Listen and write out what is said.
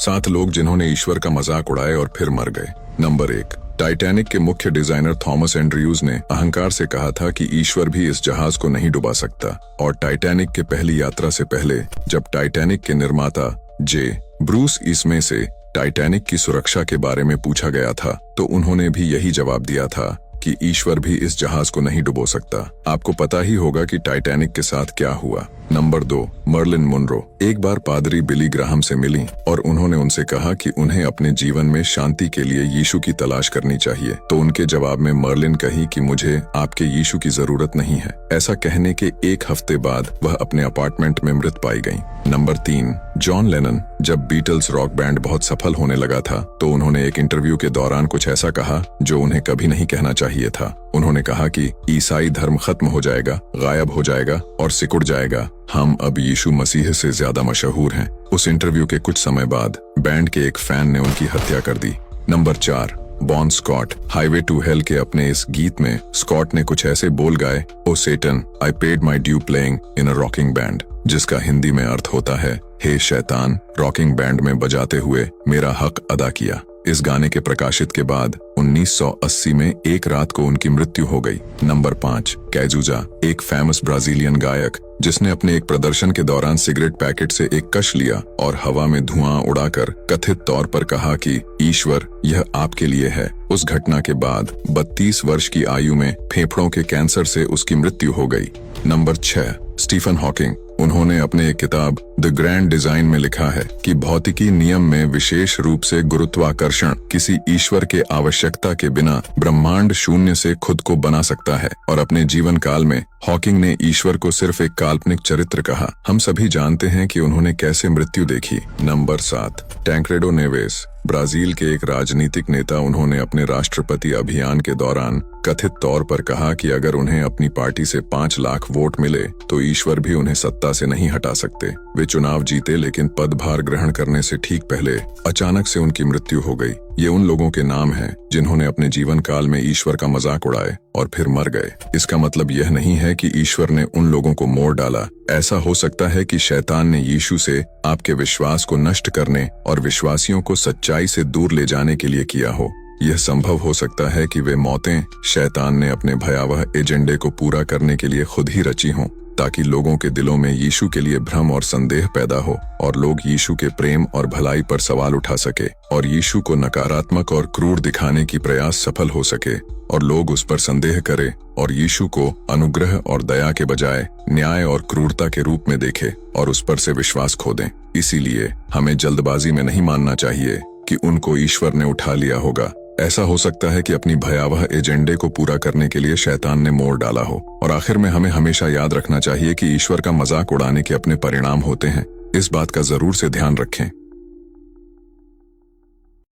7 लोग जिन्होंने ईश्वर का मजाक उड़ाए और फिर मर गए। नंबर 1, टाइटैनिक के मुख्य डिजाइनर थॉमस एंड्रयूज ने अहंकार से कहा था कि ईश्वर भी इस जहाज को नहीं डुबा सकता। और टाइटैनिक के पहली यात्रा से पहले जब टाइटैनिक के निर्माता जे ब्रूस इसमे से टाइटैनिक की सुरक्षा के बारे में पूछा गया था तो उन्होंने भी यही जवाब दिया था कि ईश्वर भी इस जहाज को नहीं डुबो सकता। आपको पता ही होगा कि टाइटैनिक के साथ क्या हुआ। नंबर 2, मर्लिन मुनरो एक बार पादरी बिली ग्राहम से मिली और उन्होंने उनसे कहा कि उन्हें अपने जीवन में शांति के लिए यीशु की तलाश करनी चाहिए। तो उनके जवाब में मर्लिन कही कि मुझे आपके यीशु की जरूरत नहीं है। ऐसा कहने के 1 हफ्ते बाद वह अपने अपार्टमेंट में मृत पाई गयी। नंबर 3, जॉन लेनन जब बीटल्स रॉक बैंड बहुत सफल होने लगा था तो उन्होंने एक इंटरव्यू के दौरान कुछ ऐसा कहा जो उन्हें कभी नहीं कहना चाहिए था। उन्होंने कहा कि ईसाई धर्म खत्म हो जाएगा, गायब हो जाएगा और सिकुड़ जाएगा। हम अब यीशु मसीह से ज्यादा मशहूर हैं। उस इंटरव्यू के कुछ समय बाद बैंड के एक फैन ने उनकी हत्या कर दी। Number 4, Bon Scott highway to hell के अपने इस गीत में स्कॉट ने कुछ ऐसे बोल गाए, oh Satan I paid my due playing in a rocking band, जिसका हिंदी में अर्थ होता है, हे शैतान, रॉकिंग बैंड में बजाते हुए मेरा हक अदा किया। इस गाने के प्रकाशित के बाद 1980 में एक रात को उनकी मृत्यु हो गई। नंबर 5, कैजुजा एक फेमस ब्राजीलियन गायक जिसने अपने एक प्रदर्शन के दौरान सिगरेट पैकेट से एक कश लिया और हवा में धुआं उड़ाकर कथित तौर पर कहा कि ईश्वर यह आपके लिए है। उस घटना के बाद 32 वर्ष की आयु में फेफड़ों के कैंसर से उसकी मृत्यु हो गई। नंबर 6, स्टीफन हॉकिंग उन्होंने अपने एक किताब द ग्रैंड डिजाइन में लिखा है कि भौतिकी नियम में विशेष रूप से गुरुत्वाकर्षण किसी ईश्वर के आवश्यकता के बिना ब्रह्मांड शून्य से खुद को बना सकता है। और अपने जीवन काल में हॉकिंग ने ईश्वर को सिर्फ एक काल्पनिक चरित्र कहा। हम सभी जानते हैं कि उन्होंने कैसे मृत्यु देखी। नंबर 7, टैंक्रेडो नेवेस ब्राजील के एक राजनीतिक नेता। उन्होंने अपने राष्ट्रपति अभियान के दौरान कथित तौर पर कहा कि अगर उन्हें अपनी पार्टी से 5 लाख वोट मिले तो ईश्वर भी उन्हें सत्ता से नहीं हटा सकते। वे चुनाव जीते लेकिन पदभार ग्रहण करने से ठीक पहले अचानक से उनकी मृत्यु हो गई। ये उन लोगों के नाम हैं जिन्होंने अपने जीवन काल में ईश्वर का मजाक उड़ाए और फिर मर गए। इसका मतलब यह नहीं है कि ईश्वर ने उन लोगों को मोड़ डाला। ऐसा हो सकता है कि शैतान ने यीशु से आपके विश्वास को नष्ट करने और विश्वासियों को सच्चाई से दूर ले जाने के लिए किया हो। यह संभव हो सकता है कि वे मौतें शैतान ने अपने भयावह एजेंडे को पूरा करने के लिए खुद ही रची हों, ताकि लोगों के दिलों में यीशु के लिए भ्रम और संदेह पैदा हो और लोग यीशु के प्रेम और भलाई पर सवाल उठा सके और यीशु को नकारात्मक और क्रूर दिखाने की प्रयास सफल हो सके और लोग उस पर संदेह करें और यीशु को अनुग्रह और दया के बजाय न्याय और क्रूरता के रूप में देखे और उस पर से विश्वास खो दें। इसीलिए हमें जल्दबाजी में नहीं मानना चाहिए कि उनको ईश्वर ने उठा लिया होगा। ऐसा हो सकता है कि अपनी भयावह एजेंडे को पूरा करने के लिए शैतान ने मोड़ डाला हो। और आखिर में हमें हमेशा याद रखना चाहिए कि ईश्वर का मजाक उड़ाने के अपने परिणाम होते हैं। इस बात का जरूर से ध्यान रखें।